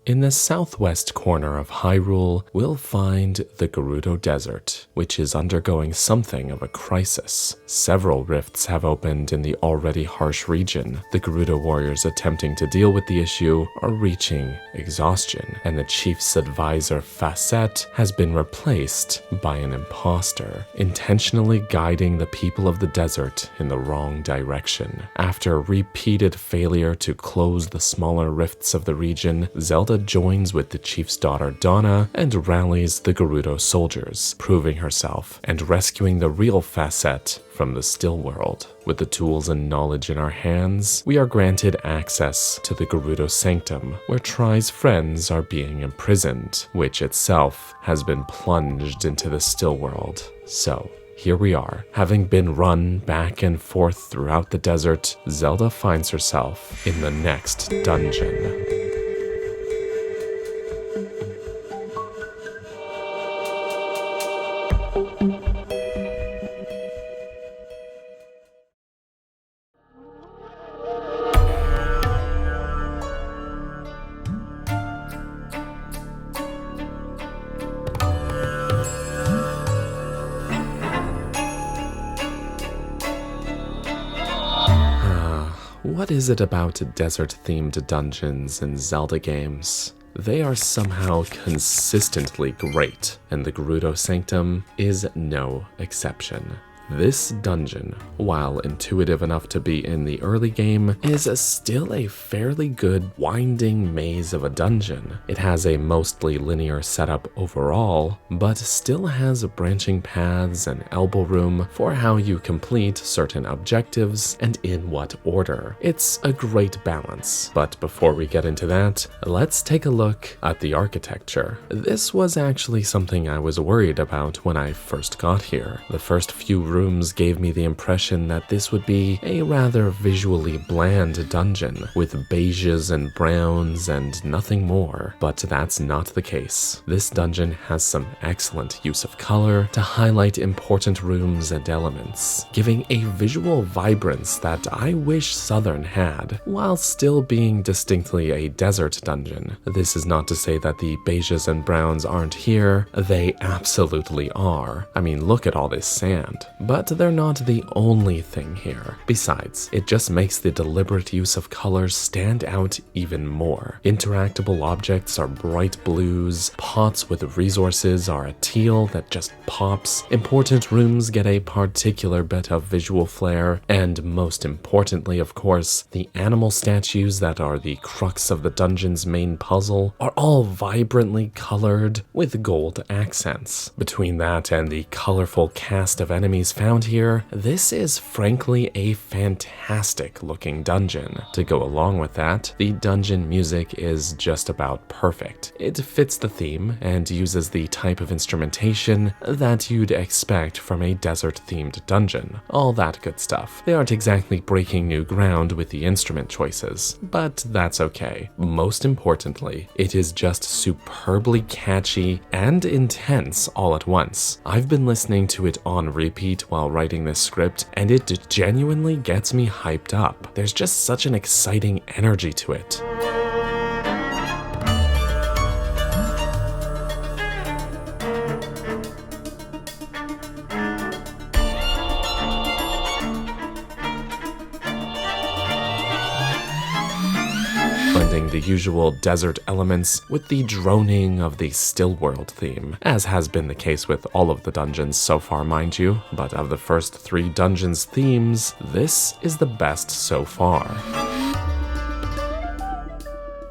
In the southwest corner of Hyrule, we'll find the Gerudo Desert, which is undergoing something of a crisis. Several rifts have opened in the already harsh region. The Gerudo warriors attempting to deal with the issue are reaching exhaustion, and the chief's advisor Facet has been replaced by an imposter, intentionally guiding the people of the desert in the wrong direction. After repeated failure to close the smaller rifts of the region, Zelda joins with the chief's daughter Donna and rallies the Gerudo soldiers, proving herself and rescuing the real Facet from the still world. With the tools and knowledge in our hands, we are granted access to the Gerudo Sanctum, where Tri's friends are being imprisoned, which itself has been plunged into the still world. So, here we are. Having been run back and forth throughout the desert, Zelda finds herself in the next dungeon. What is it about desert-themed dungeons in Zelda games? They are somehow consistently great, and the Gerudo Sanctum is no exception. This dungeon, while intuitive enough to be in the early game, is still a fairly good winding maze of a dungeon. It has a mostly linear setup overall, but still has branching paths and elbow room for how you complete certain objectives and in what order. It's a great balance, but before we get into that, let's take a look at the architecture. This was actually something I was worried about when I first got here. The first few rooms gave me the impression that this would be a rather visually bland dungeon, with beiges and browns and nothing more, but that's not the case. This dungeon has some excellent use of color to highlight important rooms and elements, giving a visual vibrance that I wish Southern had, while still being distinctly a desert dungeon. This is not to say that the beiges and browns aren't here, they absolutely are. I mean, look at all this sand. But they're not the only thing here. Besides, it just makes the deliberate use of colors stand out even more. Interactable objects are bright blues, pots with resources are a teal that just pops, important rooms get a particular bit of visual flair, and most importantly, of course, the animal statues that are the crux of the dungeon's main puzzle are all vibrantly colored with gold accents. Between that and the colorful cast of enemies found here, this is frankly a fantastic looking dungeon. To go along with that, the dungeon music is just about perfect. It fits the theme and uses the type of instrumentation that you'd expect from a desert-themed dungeon. All that good stuff. They aren't exactly breaking new ground with the instrument choices, but that's okay. Most importantly, it is just superbly catchy and intense all at once. I've been listening to it on repeat while writing this script, and it genuinely gets me hyped up. There's just such an exciting energy to it. Blending the usual desert elements with the droning of the still world theme, as has been the case with all of the dungeons so far, mind you, but of the first 3 dungeons' themes, this is the best so far.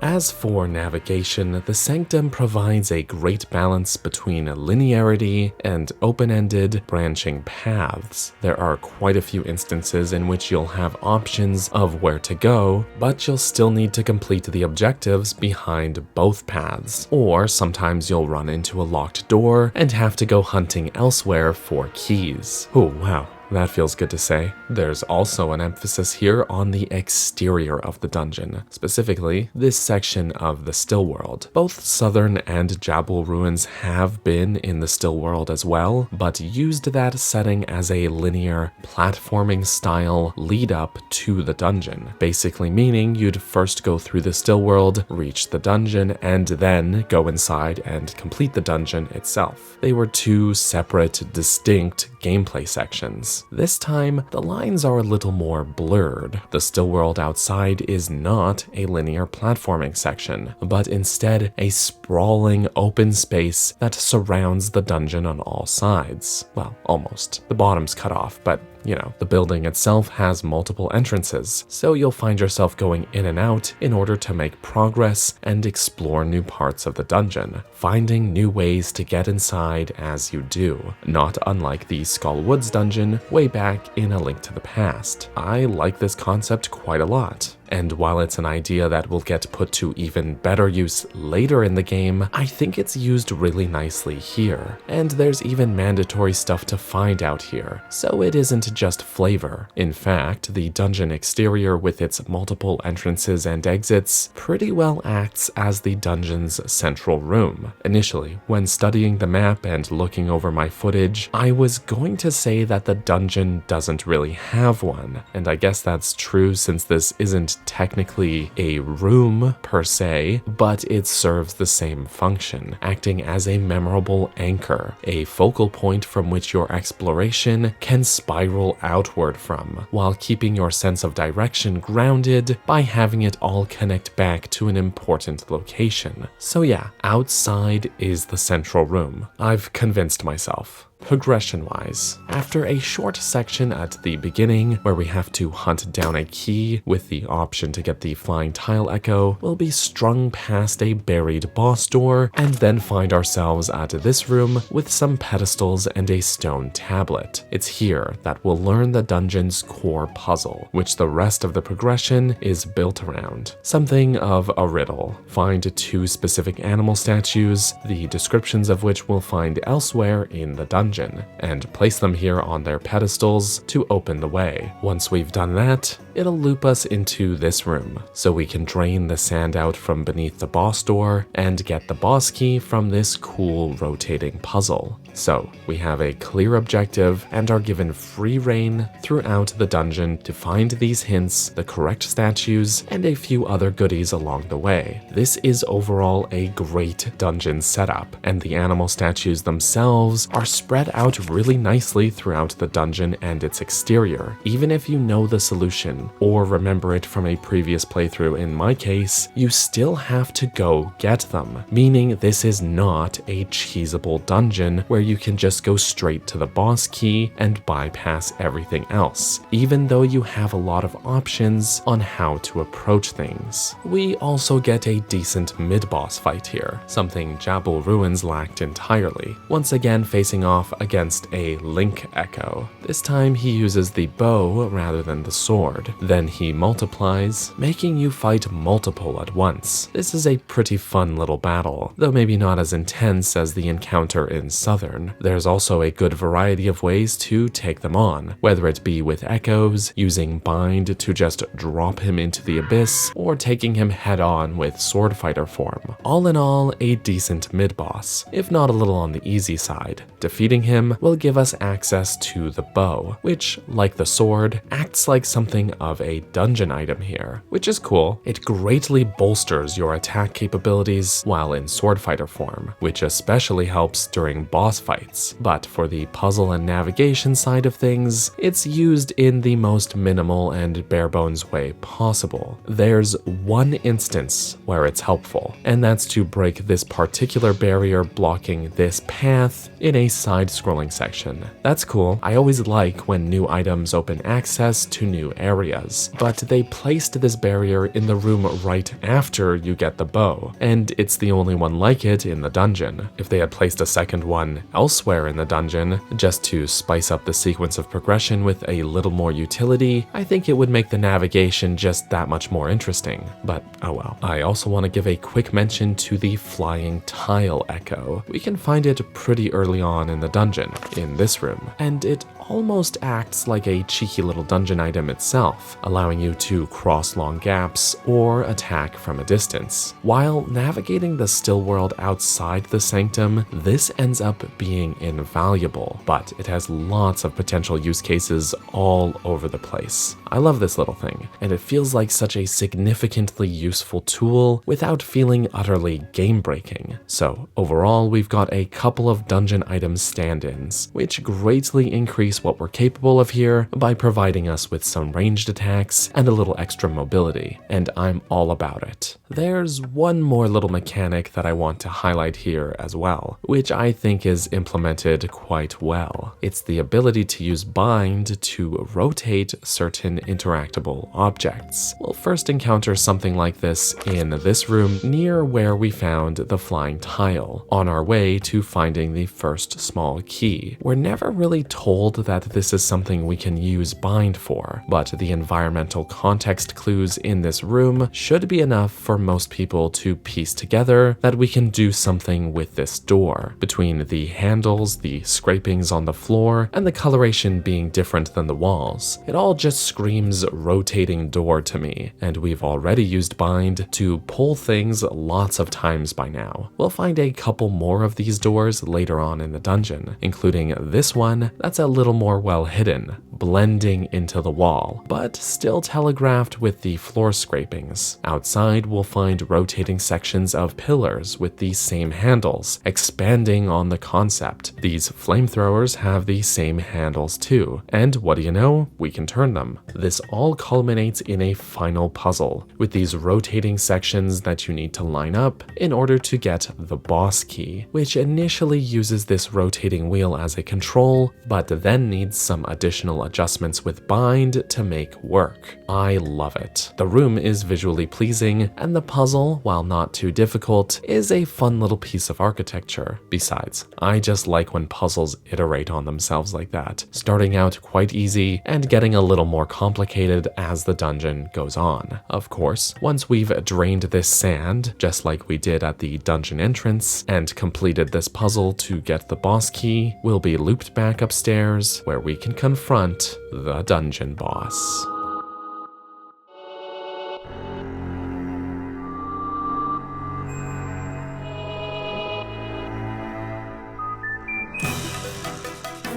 As for navigation, the Sanctum provides a great balance between linearity and open-ended, branching paths. There are quite a few instances in which you'll have options of where to go, but you'll still need to complete the objectives behind both paths. Or sometimes you'll run into a locked door and have to go hunting elsewhere for keys. Oh wow. that feels good to say. There's also an emphasis here on the exterior of the dungeon, specifically this section of the Still World. Both Southern and Jabul Ruins have been in the Still World as well, but used that setting as a linear platforming style lead up to the dungeon, basically meaning you'd first go through the Still World, reach the dungeon, and then go inside and complete the dungeon itself. They were two separate, distinct gameplay sections. This time, the lines are a little more blurred. The Still World outside is not a linear platforming section, but instead a sprawling open space that surrounds the dungeon on all sides. Well, almost. The bottom's cut off, but you know, the building itself has multiple entrances, so you'll find yourself going in and out in order to make progress and explore new parts of the dungeon, finding new ways to get inside as you do, not unlike the Skull Woods dungeon way back in A Link to the Past. I like this concept quite a lot. And while it's an idea that will get put to even better use later in the game, I think it's used really nicely here. And there's even mandatory stuff to find out here, so it isn't just flavor. In fact, the dungeon exterior with its multiple entrances and exits pretty well acts as the dungeon's central room. Initially, when studying the map and looking over my footage, I was going to say that the dungeon doesn't really have one, and I guess that's true since this isn't technically a room per se, but it serves the same function, acting as a memorable anchor, a focal point from which your exploration can spiral outward from, while keeping your sense of direction grounded by having it all connect back to an important location. So yeah, outside is the central room. I've convinced myself. Progression-wise, after a short section at the beginning where we have to hunt down a key with the option to get the flying tile echo, we'll be strung past a buried boss door and then find ourselves at this room with some pedestals and a stone tablet. It's here that we'll learn the dungeon's core puzzle, which the rest of the progression is built around. Something of a riddle. Find two specific animal statues, the descriptions of which we'll find elsewhere in the dungeon, and place them here on their pedestals to open the way. Once we've done that, it'll loop us into this room, so we can drain the sand out from beneath the boss door and get the boss key from this cool rotating puzzle. So we have a clear objective and are given free reign throughout the dungeon to find these hints, the correct statues, and a few other goodies along the way. This is overall a great dungeon setup, and the animal statues themselves are spread out really nicely throughout the dungeon and its exterior. Even if you know the solution or remember it from a previous playthrough in my case, you still have to go get them, meaning this is not a cheesable dungeon where you can just go straight to the boss key and bypass everything else, even though you have a lot of options on how to approach things. We also get a decent mid-boss fight here, something Jabul Ruins lacked entirely, once again facing off against a Link Echo. This time he uses the bow rather than the sword. Then he multiplies, making you fight multiple at once. This is a pretty fun little battle, though maybe not as intense as the encounter in Southern. There's also a good variety of ways to take them on, whether it be with echoes, using bind to just drop him into the abyss, or taking him head on with sword fighter form. All in all, a decent mid-boss, if not a little on the easy side. Defeating him will give us access to the bow, which, like the sword, acts like something of a dungeon item here, which is cool. It greatly bolsters your attack capabilities while in sword fighter form, which especially helps during boss fights. But for the puzzle and navigation side of things, it's used in the most minimal and bare bones way possible. There's one instance where it's helpful, and that's to break this particular barrier blocking this path in a side-scrolling section. That's cool. I always like when new items open access to new areas, but they placed this barrier in the room right after you get the bow, and it's the only one like it in the dungeon. If they had placed a second one elsewhere in the dungeon, just to spice up the sequence of progression with a little more utility, I think it would make the navigation just that much more interesting, but oh well. I also want to give a quick mention to the flying tile echo. We can find it pretty early on in the dungeon, in this room, and it almost acts like a cheeky little dungeon item itself, allowing you to cross long gaps or attack from a distance. While navigating the still world outside the sanctum, this ends up being invaluable, but it has lots of potential use cases all over the place. I love this little thing, and it feels like such a significantly useful tool without feeling utterly game-breaking. So overall, we've got a couple of dungeon item stand-ins, which greatly increase what we're capable of here by providing us with some ranged attacks and a little extra mobility, and I'm all about it. There's one more little mechanic that I want to highlight here as well, which I think is implemented quite well. It's the ability to use bind to rotate certain interactable objects. We'll first encounter something like this in this room near where we found the flying tile, on our way to finding the first small key. We're never really told that this is something we can use bind for, but the environmental context clues in this room should be enough for most people to piece together that we can do something with this door. Between the handles, the scrapings on the floor, and the coloration being different than the walls, it all just screams rotating door to me, and we've already used bind to pull things lots of times by now. We'll find a couple more of these doors later on in the dungeon, including this one that's a little more well hidden, blending into the wall, but still telegraphed with the floor scrapings. Outside, we'll find rotating sections of pillars with the same handles, expanding on the concept. These flamethrowers have the same handles too, and what do you know? We can turn them. This all culminates in a final puzzle, with these rotating sections that you need to line up in order to get the boss key, which initially uses this rotating wheel as a control, but then needs some additional adjustments with bind to make work. I love it. The room is visually pleasing, and the puzzle, while not too difficult, is a fun little piece of architecture. Besides, I just like when puzzles iterate on themselves like that, starting out quite easy and getting a little more complicated as the dungeon goes on. Of course, once we've drained this sand, just like we did at the dungeon entrance, and completed this puzzle to get the boss key, we'll be looped back upstairs where we can confront the dungeon boss.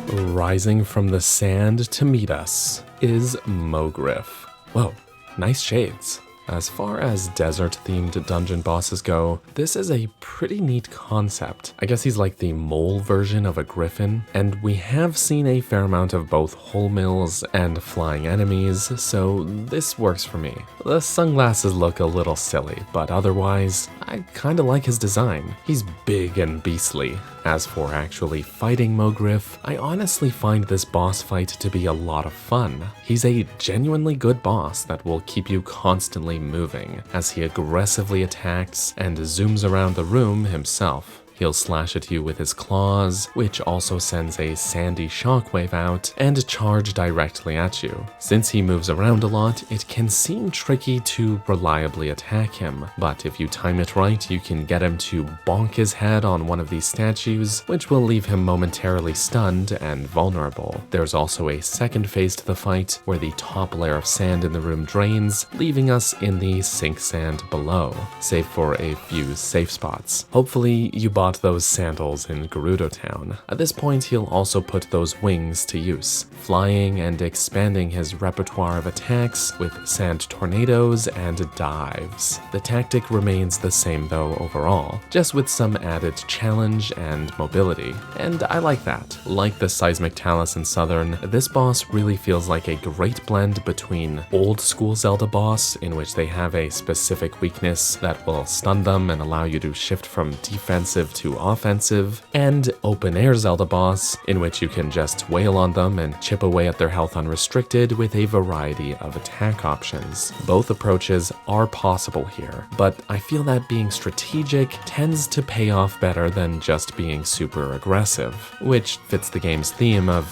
Rising from the sand to meet us is Mogriff. Whoa, nice shades. As far as desert-themed dungeon bosses go, this is a pretty neat concept. I guess he's like the mole version of a griffin, and we have seen a fair amount of both hole mills and flying enemies, so this works for me. The sunglasses look a little silly, but otherwise, I kinda like his design. He's big and beastly. As for actually fighting Mogriff, I honestly find this boss fight to be a lot of fun. He's a genuinely good boss that will keep you constantly moving as he aggressively attacks and zooms around the room himself. He'll slash at you with his claws, which also sends a sandy shockwave out, and charge directly at you. Since he moves around a lot, it can seem tricky to reliably attack him, but if you time it right, you can get him to bonk his head on one of these statues, which will leave him momentarily stunned and vulnerable. There's also a second phase to the fight, where the top layer of sand in the room drains, leaving us in the sink sand below, save for a few safe spots. Hopefully, you bought those sandals in Gerudo Town. At this point, he'll also put those wings to use, flying and expanding his repertoire of attacks with sand tornadoes and dives. The tactic remains the same though overall, just with some added challenge and mobility, and I like that. Like the Seismic Talus in Southern, this boss really feels like a great blend between old school Zelda boss, in which they have a specific weakness that will stun them and allow you to shift from defensive to offensive, and open air Zelda boss, in which you can just wail on them and chip away at their health unrestricted with a variety of attack options. Both approaches are possible here, but I feel that being strategic tends to pay off better than just being super aggressive, which fits the game's theme of,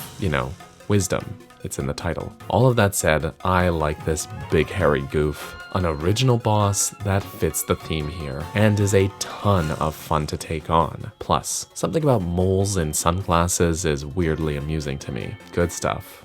wisdom. it's in the title. All of that said, I like this big hairy goof. An original boss that fits the theme here, and is a ton of fun to take on. Plus, something about moles in sunglasses is weirdly amusing to me. Good stuff.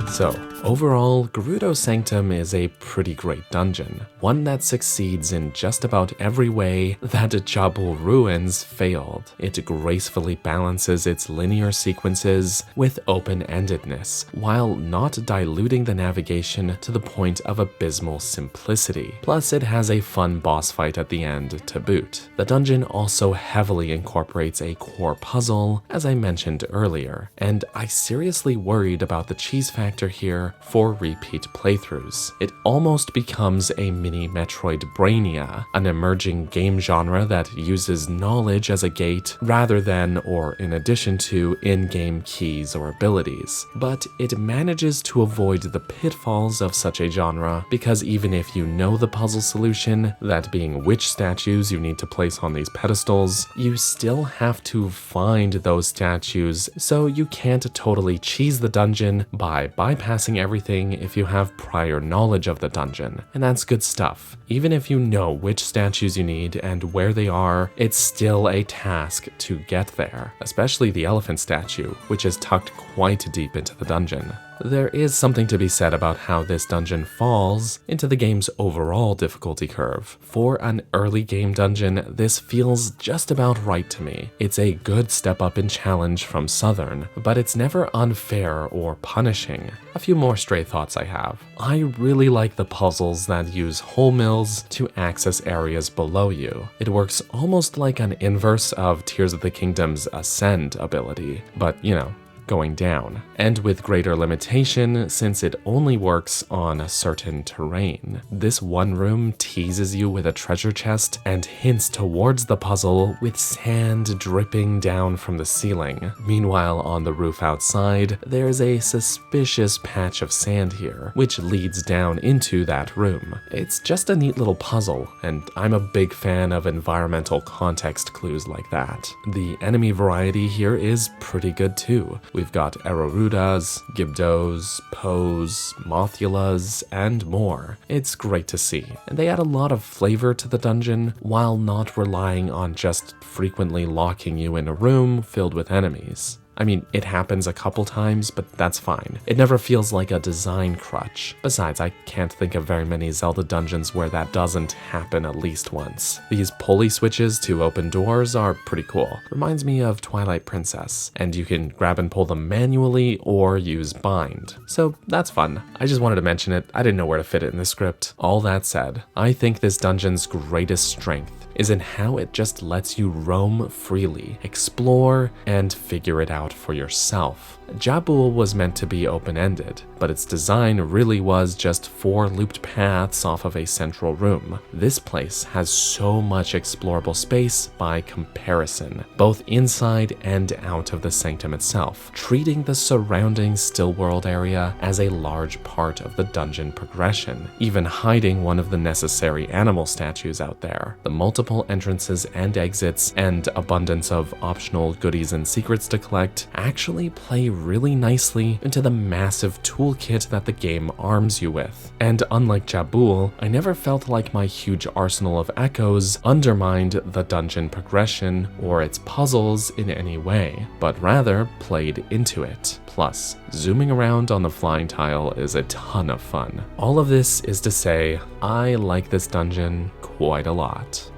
So, overall, Gerudo Sanctum is a pretty great dungeon, one that succeeds in just about every way that Jabul Ruins failed. It gracefully balances its linear sequences with open-endedness, while not diluting the navigation to the point of abysmal simplicity. Plus, it has a fun boss fight at the end to boot. The dungeon also heavily incorporates a core puzzle, as I mentioned earlier, and I seriously worried about the cheese factor here for repeat playthroughs. It almost becomes a mini Metroidvania, an emerging game genre that uses knowledge as a gate rather than or in addition to in-game keys or abilities. But it manages to avoid the pitfalls of such a genre because even if you know the puzzle solution, that being which statues you need to place on these pedestals, you still have to find those statues, so you can't totally cheese the dungeon by bypassing everything if you have prior knowledge of the dungeon, and that's good stuff. Even if you know which statues you need and where they are, it's still a task to get there, especially the elephant statue, which is tucked quite deep into the dungeon. There is something to be said about how this dungeon falls into the game's overall difficulty curve. For an early game dungeon, this feels just about right to me. It's a good step up in challenge from Southern, but it's never unfair or punishing. A few more stray thoughts I have. I really like the puzzles that use hole mills to access areas below you. It works almost like an inverse of Tears of the Kingdom's Ascend ability, but you know, going down, and with greater limitation since it only works on a certain terrain. This one room teases you with a treasure chest and hints towards the puzzle with sand dripping down from the ceiling. Meanwhile, on the roof outside, there's a suspicious patch of sand here, which leads down into that room. It's just a neat little puzzle, and I'm a big fan of environmental context clues like that. The enemy variety here is pretty good too. We've got Aerorudas, Gibdos, Poes, Mothulas, and more. It's great to see, and they add a lot of flavor to the dungeon while not relying on just frequently locking you in a room filled with enemies. I mean, it happens a couple times, but that's fine. It never feels like a design crutch. Besides, I can't think of very many Zelda dungeons where that doesn't happen at least once. These pulley switches to open doors are pretty cool. Reminds me of Twilight Princess, and you can grab and pull them manually or use bind. So that's fun. I just wanted to mention it. I didn't know where to fit it in the script. All that said, I think this dungeon's greatest strength is in how it just lets you roam freely, explore, and figure it out for yourself. Jabul was meant to be open-ended, but its design really was just 4 looped paths off of a central room. This place has so much explorable space by comparison, both inside and out of the sanctum itself, treating the surrounding still world area as a large part of the dungeon progression, even hiding one of the necessary animal statues out there. The multiple entrances and exits and abundance of optional goodies and secrets to collect actually play really nicely into the massive toolkit that the game arms you with. And unlike Jabul, I never felt like my huge arsenal of echoes undermined the dungeon progression or its puzzles in any way, but rather played into it. Plus, zooming around on the flying tile is a ton of fun. All of this is to say, I like this dungeon quite a lot.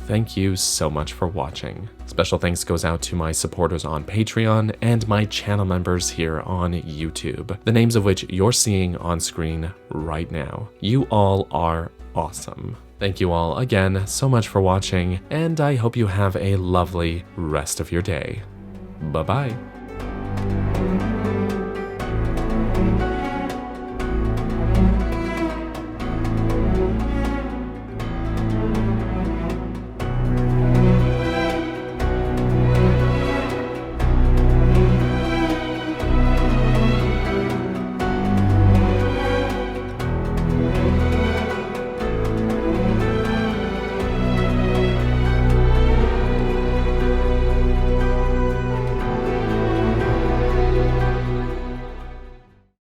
Thank you so much for watching. Special thanks goes out to my supporters on Patreon and my channel members here on YouTube, the names of which you're seeing on screen right now. You all are awesome. Thank you all again so much for watching, and I hope you have a lovely rest of your day. Bye-bye.